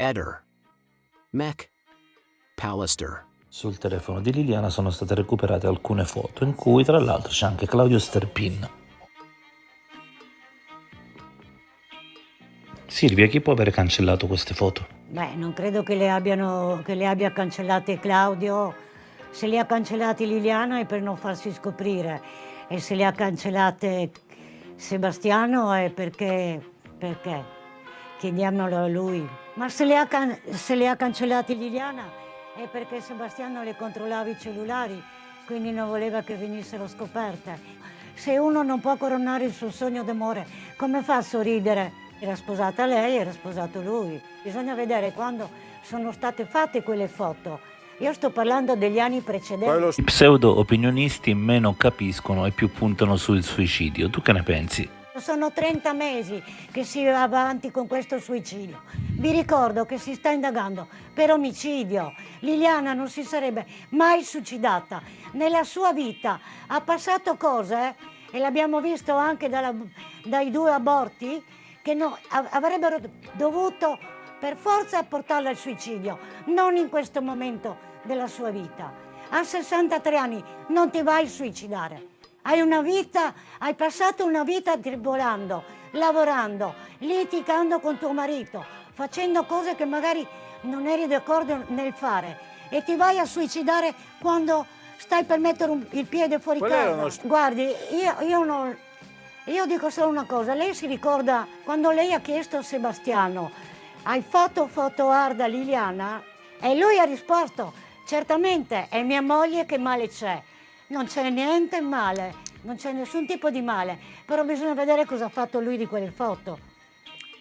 Eder. Mac. Pallister. Sul telefono di Liliana sono state recuperate alcune foto, in cui tra l'altro c'è anche Claudio Sterpin. Silvia, chi può aver cancellato queste foto? Beh, non credo che le abbia cancellate Claudio. Se le ha cancellate Liliana è per non farsi scoprire, e se le ha cancellate Sebastiano è perché? Chiediamolo a lui. Ma se le ha cancellate Liliana è perché Sebastiano le controllava i cellulari, quindi non voleva che venissero scoperte. Se uno non può coronare il suo sogno d'amore, come fa a sorridere? Era sposata lei, era sposato lui. Bisogna vedere quando sono state fatte quelle foto. Io sto parlando degli anni precedenti. I pseudo-opinionisti meno capiscono e più puntano sul suicidio. Tu che ne pensi? Sono 30 mesi che si va avanti con questo suicidio. Vi ricordo che si sta indagando per omicidio. Liliana non si sarebbe mai suicidata. Nella sua vita ha passato cose, e l'abbiamo visto anche dai 2 aborti, che avrebbero dovuto per forza portarla al suicidio, non in questo momento della sua vita. A 63 anni non ti vai a suicidare. Hai passato una vita tribolando, lavorando, litigando con tuo marito, facendo cose che magari non eri d'accordo nel fare, e ti vai a suicidare quando stai per mettere il piede fuori casa. Guardi, io dico solo una cosa: lei si ricorda quando lei ha chiesto a Sebastiano: hai fatto foto hard a Liliana? E lui ha risposto: certamente, è mia moglie, che male c'è? Non c'è niente male, non c'è nessun tipo di male, però bisogna vedere cosa ha fatto lui di quelle foto.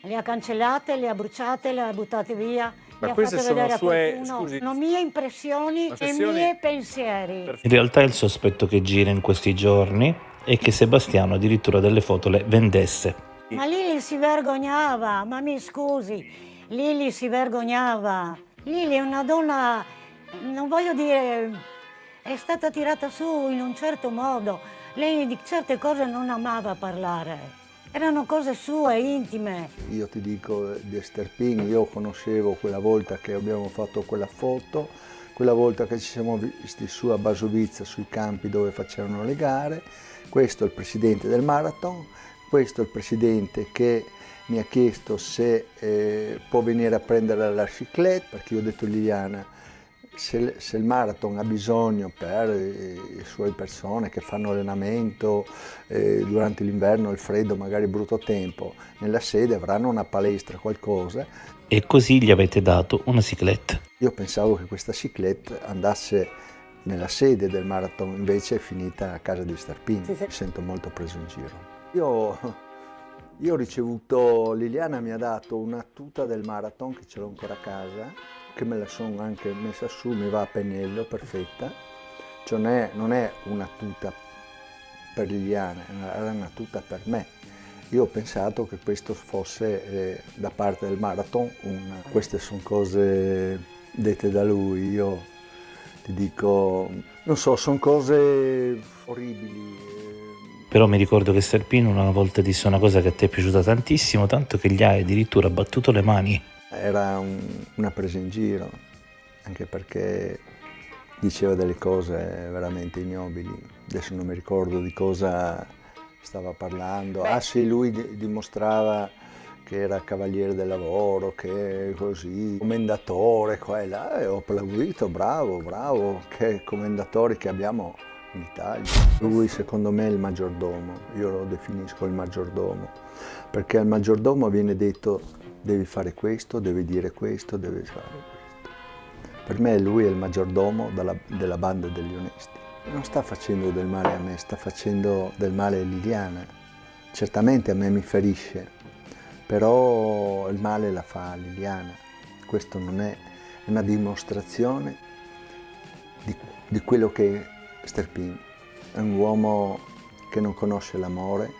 Le ha cancellate, le ha bruciate, le ha buttate via. Ma queste sono sue, scusi, sono mie impressioni e miei pensieri. In realtà il sospetto che gira in questi giorni è che Sebastiano addirittura delle foto le vendesse. Ma Lili si vergognava, ma mi scusi, Lili si vergognava. Lili è una donna, non voglio dire, è stata tirata su in un certo modo. Lei di certe cose non amava parlare. Erano cose sue, intime. Io ti dico di Sterpin, io conoscevo quella volta che abbiamo fatto quella foto, quella volta che ci siamo visti su a Basovizza, sui campi dove facevano le gare. Questo è il presidente del marathon, questo è il presidente che mi ha chiesto se può venire a prendere la cyclette, perché io ho detto a Liliana, se il marathon ha bisogno per le sue persone che fanno allenamento durante l'inverno, il freddo, magari brutto tempo, nella sede avranno una palestra, qualcosa. E così gli avete dato una cyclette. Io pensavo che questa cyclette andasse nella sede del marathon, invece è finita a casa di Sterpin. Mi sento molto preso in giro. Io ho ricevuto, Liliana mi ha dato una tuta del marathon, che ce l'ho ancora a casa, che me la sono anche messa su, mi va a pennello, perfetta. Cioè non è una tuta per Liliana, era una tuta per me. Io ho pensato che questo fosse da parte del marathon queste sono cose dette da lui. Io ti dico, non so, sono cose orribili. Però mi ricordo che Sterpin una volta disse una cosa che a te è piaciuta tantissimo, tanto che gli hai addirittura battuto le mani. Era una presa in giro, anche perché diceva delle cose veramente ignobili. Adesso non mi ricordo di cosa stava parlando. Ah sì, lui dimostrava che era cavaliere del lavoro, che così, commendatore, qua e là, e ho applaudito, bravo, che commendatori che abbiamo in Italia. Lui secondo me è il maggiordomo, io lo definisco il maggiordomo, perché al maggiordomo viene detto devi fare questo, devi dire questo, devi fare questo. Per me lui è il maggiordomo della banda degli onesti. Non sta facendo del male a me, sta facendo del male a Liliana. Certamente a me mi ferisce, però il male la fa a Liliana. Questo non è una dimostrazione di quello che è Sterpin. È un uomo che non conosce l'amore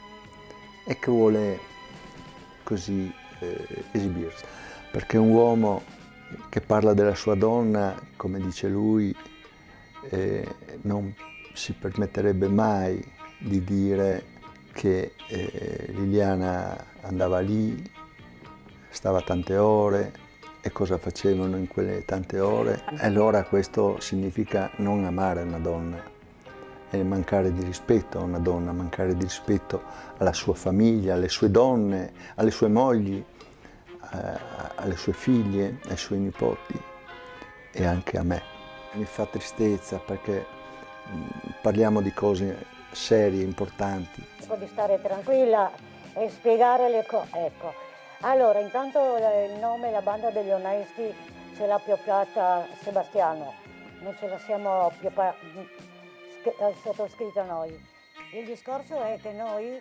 e che vuole così esibirsi, perché un uomo che parla della sua donna, come dice lui, non si permetterebbe mai di dire che Liliana andava lì, stava tante ore, e cosa facevano in quelle tante ore. E allora questo significa non amare una donna, e mancare di rispetto a una donna, mancare di rispetto alla sua famiglia, alle sue donne, alle sue mogli, alle sue figlie, ai suoi nipoti e anche a me. Mi fa tristezza perché parliamo di cose serie, importanti. Di stare tranquilla e spiegare le cose. Ecco, allora intanto il nome, la banda degli onesti, ce l'ha pioppiata Sebastiano, non ce la siamo sottoscritta noi. Il discorso è che noi,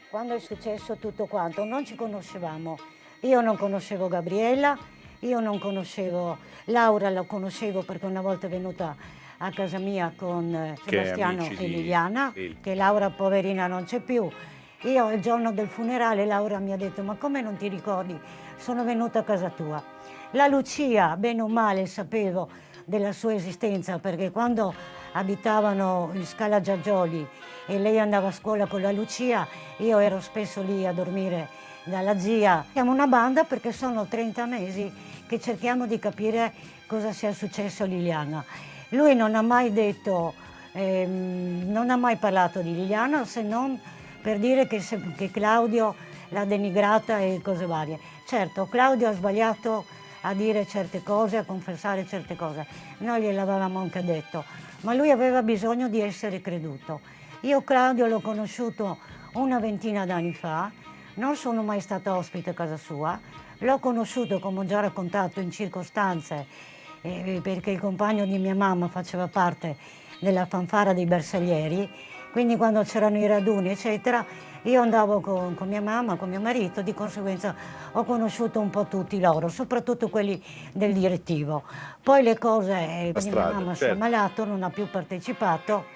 quando è successo tutto quanto, non ci conoscevamo. Io non conoscevo Gabriella, io non conoscevo Laura, la conoscevo perché una volta è venuta a casa mia con Sebastiano e Liliana, che Laura poverina non c'è più. Io il giorno del funerale Laura mi ha detto: ma come non ti ricordi? Sono venuta a casa tua. La Lucia, bene o male, sapevo della sua esistenza perché quando abitavano in Scala Giaggioli e lei andava a scuola con la Lucia, io ero spesso lì a dormire dalla zia. Siamo una banda perché sono 30 mesi che cerchiamo di capire cosa sia successo a Liliana. Lui non ha mai detto, non ha mai parlato di Liliana se non per dire che Claudio l'ha denigrata e cose varie. Certo, Claudio ha sbagliato a dire certe cose, a confessare certe cose. Noi gliel'avevamo anche detto, ma lui aveva bisogno di essere creduto. Io Claudio l'ho conosciuto una ventina d'anni fa, non sono mai stata ospite a casa sua, l'ho conosciuto, come ho già raccontato, in circostanze, perché il compagno di mia mamma faceva parte della fanfara dei bersaglieri, quindi quando c'erano i raduni eccetera, io andavo con mia mamma, con mio marito, di conseguenza ho conosciuto un po' tutti loro, soprattutto quelli del direttivo. Poi le cose, mia mamma si è ammalato, non ha più partecipato,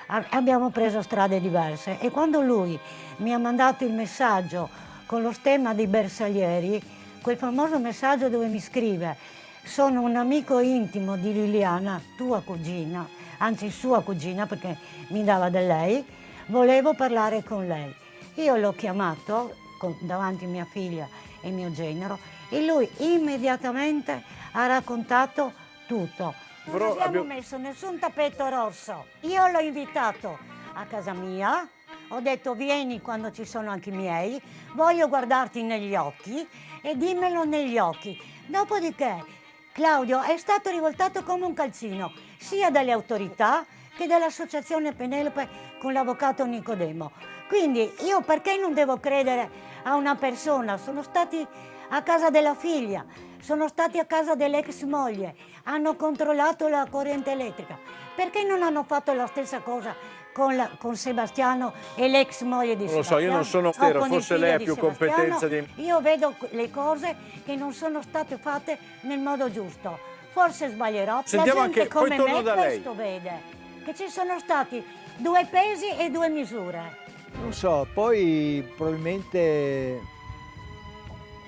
abbiamo preso strade diverse e quando lui mi ha mandato il messaggio con lo stemma dei bersaglieri, quel famoso messaggio dove mi scrive: sono un amico intimo di Liliana, tua cugina, anzi sua cugina perché mi dava da lei, volevo parlare con lei. Io l'ho chiamato davanti a mia figlia e mio genero e lui immediatamente ha raccontato tutto. Non abbiamo messo nessun tappeto rosso. Io l'ho invitato a casa mia, ho detto vieni quando ci sono anche i miei, voglio guardarti negli occhi e dimmelo negli occhi. Dopodiché Claudio è stato rivoltato come un calzino, sia dalle autorità che dall'associazione Penelope con l'avvocato Nicodemo. Quindi io perché non devo credere a una persona? Sono stati a casa della figlia, sono stati a casa dell'ex moglie, hanno controllato la corrente elettrica. Perché non hanno fatto la stessa cosa con Sebastiano e l'ex moglie di Sebastiano? Non lo so, io non sono vero, forse lei ha più competenza di... Io vedo le cose che non sono state fatte nel modo giusto. Forse sbaglierò. Sentiamo la gente anche, come poi torno me da lei. questo vede, che ci sono stati 2 pesi e 2 misure. Non so, poi probabilmente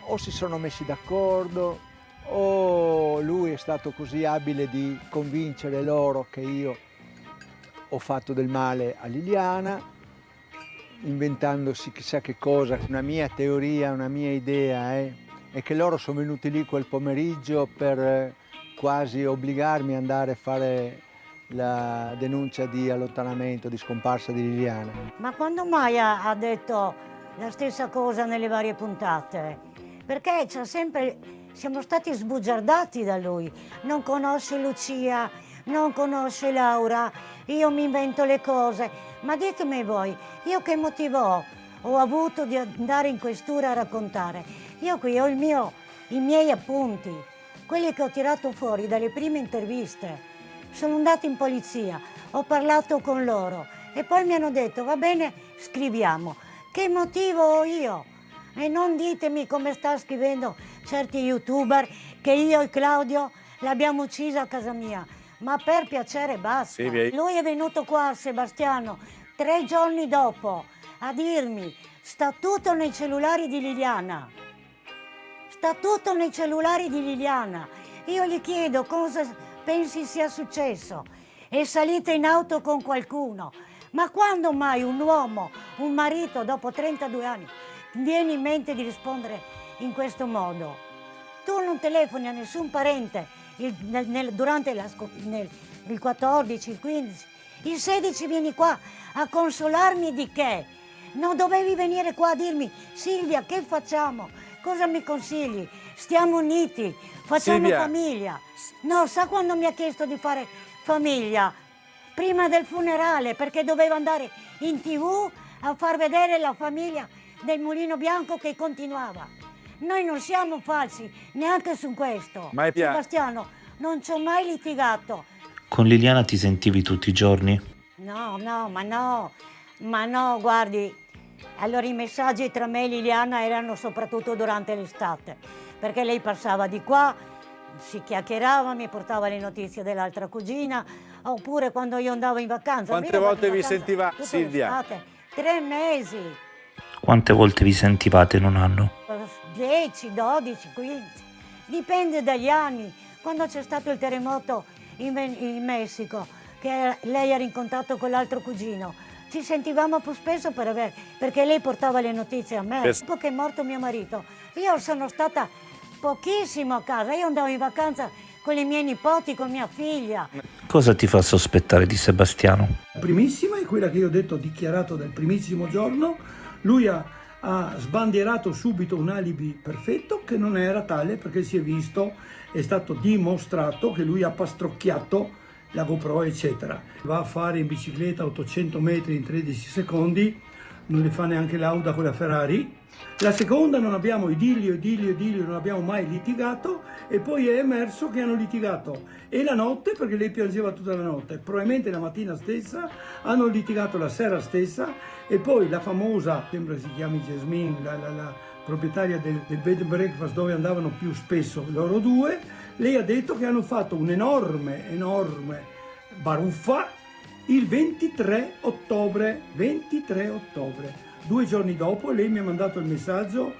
o si sono messi d'accordo o lui è stato così abile di convincere loro che io ho fatto del male a Liliana, inventandosi chissà che cosa. Una mia teoria, una mia idea è che loro sono venuti lì quel pomeriggio per quasi obbligarmi ad andare a fare la denuncia di allontanamento, di scomparsa di Liliana. Ma quando mai ha detto la stessa cosa nelle varie puntate? Perché c'è sempre, siamo stati sbugiardati da lui. Non conosce Lucia, non conosce Laura, io mi invento le cose. Ma ditemi voi, io che motivo ho avuto di andare in questura a raccontare? Io qui ho i miei appunti, quelli che ho tirato fuori dalle prime interviste. Sono andata in polizia, ho parlato con loro e poi mi hanno detto va bene, scriviamo. Che motivo ho io? E non ditemi come sta scrivendo certi youtuber che io e Claudio l'abbiamo uccisa a casa mia. Ma per piacere basta. Sì, lui è venuto qua, Sebastiano, 3 giorni dopo a dirmi sta tutto nei cellulari di Liliana. Sta tutto nei cellulari di Liliana. Io gli chiedo cosa pensi sia successo. È salita in auto con qualcuno. Ma quando mai un uomo, un marito, dopo 32 anni, viene in mente di rispondere in questo modo? Tu non telefoni a nessun parente durante il 14, il 15, il 16 vieni qua a consolarmi di che? Non dovevi venire qua a dirmi, Silvia, che facciamo? Cosa mi consigli? Stiamo uniti, facciamo Silvia. famiglia. No, sa quando mi ha chiesto di fare famiglia? Prima del funerale, perché doveva andare in TV a far vedere la famiglia del Mulino Bianco che continuava. Noi non siamo falsi, neanche su questo. Ma è piano. Sebastiano, non ci ho mai litigato. Con Liliana ti sentivi tutti i giorni? No, ma no, guardi, allora i messaggi tra me e Liliana erano soprattutto durante l'estate, perché lei passava di qua, si chiacchierava, mi portava le notizie dell'altra cugina, oppure quando io andavo in vacanza. Quante mi andavo volte in vi vacanza sentiva, tutta Silvia? l'estate. 3 mesi, Quante volte vi sentivate in un anno? 10, 12, 15, dipende dagli anni. Quando c'è stato il terremoto in Messico, che lei era in contatto con l'altro cugino, ci sentivamo più spesso perché lei portava le notizie a me. Dopo che è morto mio marito, io sono stata pochissimo a casa, io andavo in vacanza con i miei nipoti, con mia figlia. Cosa ti fa sospettare di Sebastiano? La primissima è quella che io ho dichiarato dal primissimo giorno. Lui ha sbandierato subito un alibi perfetto che non era tale, perché si è visto, è stato dimostrato che lui ha pastrocchiato la GoPro eccetera. Va a fare in bicicletta 800 metri in 13 secondi, non le fa neanche l'Auda con la Ferrari. La seconda, non abbiamo idillio, non abbiamo mai litigato, e poi è emerso che hanno litigato e la notte, perché lei piangeva tutta la notte, probabilmente la mattina stessa, hanno litigato la sera stessa, e poi la famosa, sembra si chiami Jasmine, la proprietaria del bed and breakfast dove andavano più spesso loro due, lei ha detto che hanno fatto un'enorme baruffa il 23 ottobre. 2 giorni dopo lei mi ha mandato il messaggio,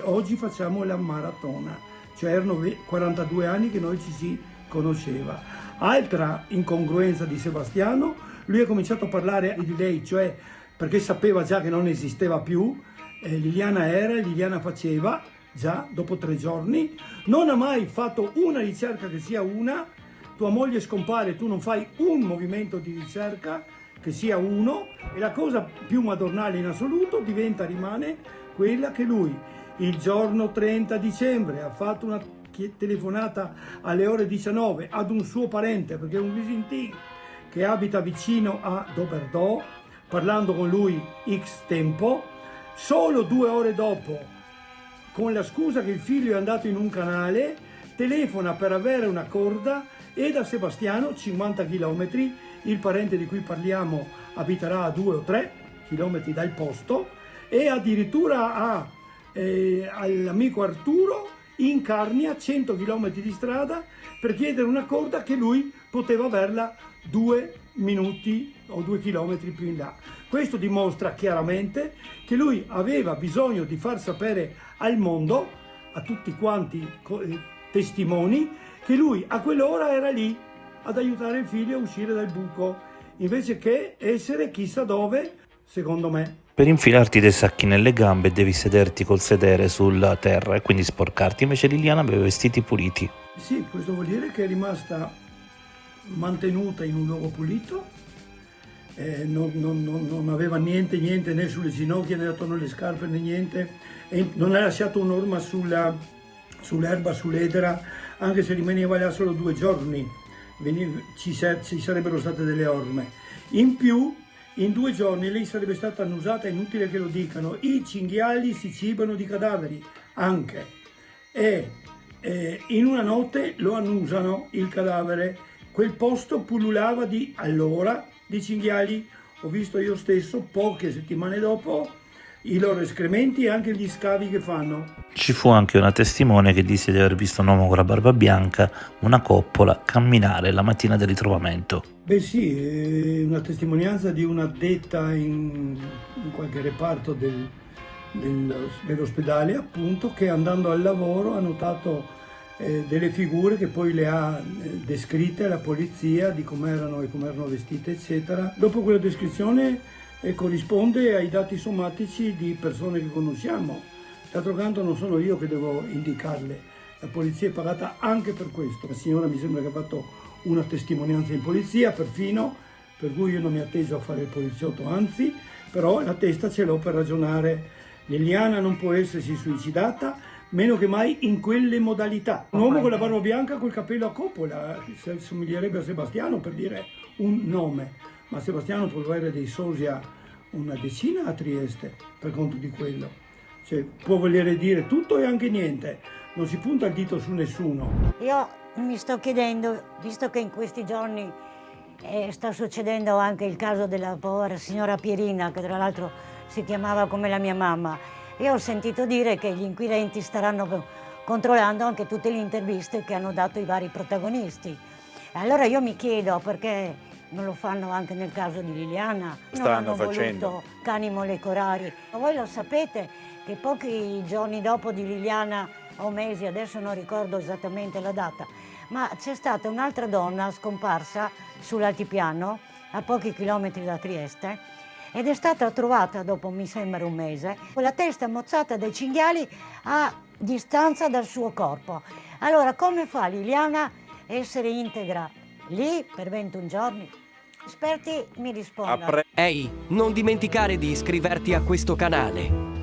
oggi facciamo la maratona, cioè erano 42 anni che noi ci si conosceva. Altra incongruenza di Sebastiano, lui ha cominciato a parlare di lei, cioè perché sapeva già che non esisteva più, Liliana faceva, già dopo 3 giorni, non ha mai fatto una ricerca che sia una, tua moglie scompare, tu non fai un movimento di ricerca che sia uno, e la cosa più madornale in assoluto rimane quella che lui il giorno 30 dicembre ha fatto una telefonata alle ore 19 ad un suo parente, perché è un visintì che abita vicino a Doberdò, parlando con lui X tempo. Solo 2 ore dopo, con la scusa che il figlio è andato in un canale, telefona per avere una corda, e da Sebastiano 50 km, il parente di cui parliamo abiterà a 2 o 3 km dal posto, e addirittura all'amico Arturo in Carnia 100 km di strada per chiedere una corda che lui poteva averla 2 minuti o 2 km più in là. Questo dimostra chiaramente che lui aveva bisogno di far sapere al mondo, a tutti quanti testimoni, che lui a quell'ora era lì ad aiutare il figlio a uscire dal buco, invece che essere chissà dove, secondo me. Per infilarti dei sacchi nelle gambe devi sederti col sedere sulla terra e quindi sporcarti, invece Liliana aveva vestiti puliti. Sì, questo vuol dire che è rimasta mantenuta in un luogo pulito, non aveva niente né sulle ginocchia né attorno alle scarpe né niente, e non ha lasciato un'orma sull'erba, sull'edera, anche se rimaneva là solo 2 giorni, ci sarebbero state delle orme. In più, in 2 giorni lei sarebbe stata annusata, è inutile che lo dicano, i cinghiali si cibano di cadaveri anche, e in una notte lo annusano il cadavere. Quel posto pullulava di cinghiali. Ho visto io stesso poche settimane dopo i loro escrementi e anche gli scavi che fanno. Ci fu anche una testimone che disse di aver visto un uomo con la barba bianca, una coppola, camminare la mattina del ritrovamento. Beh sì, è una testimonianza di un'addetta in qualche reparto dell'ospedale, appunto, che andando al lavoro ha notato delle figure che poi le ha descritte alla polizia di come erano vestite, eccetera. Dopo quella descrizione corrisponde ai dati somatici di persone che conosciamo. D'altro canto non sono io che devo indicarle, La polizia è pagata anche per questo. La signora mi sembra che ha fatto una testimonianza in polizia, perfino, per cui io non mi atteso a fare il poliziotto, anzi, però la testa ce l'ho per ragionare. Liliana non può essersi suicidata, meno che mai in quelle modalità. Un uomo con la barba bianca col capello a coppola, somiglierebbe a Sebastiano, per dire un nome, ma Sebastiano può avere dei sosi a una decina a Trieste, per conto di quello. Cioè, può voler dire tutto e anche niente, non si punta il dito su nessuno. Io mi sto chiedendo, visto che in questi giorni sta succedendo anche il caso della povera signora Pierina, che tra l'altro si chiamava come la mia mamma, io ho sentito dire che gli inquirenti staranno controllando anche tutte le interviste che hanno dato i vari protagonisti. E allora io mi chiedo perché non lo fanno anche nel caso di Liliana. Stanno non hanno facendo. voluto cani molecolari. Voi lo sapete che pochi giorni dopo di Liliana, o mesi, adesso non ricordo esattamente la data, ma c'è stata un'altra donna scomparsa sull'altipiano, a pochi chilometri da Trieste, ed è stata trovata dopo, mi sembra, un mese, con la testa mozzata dai cinghiali a distanza dal suo corpo. Allora, come fa Liliana a essere integra lì per 21 giorni? Esperti mi rispondano. Ehi, non dimenticare di iscriverti a questo canale.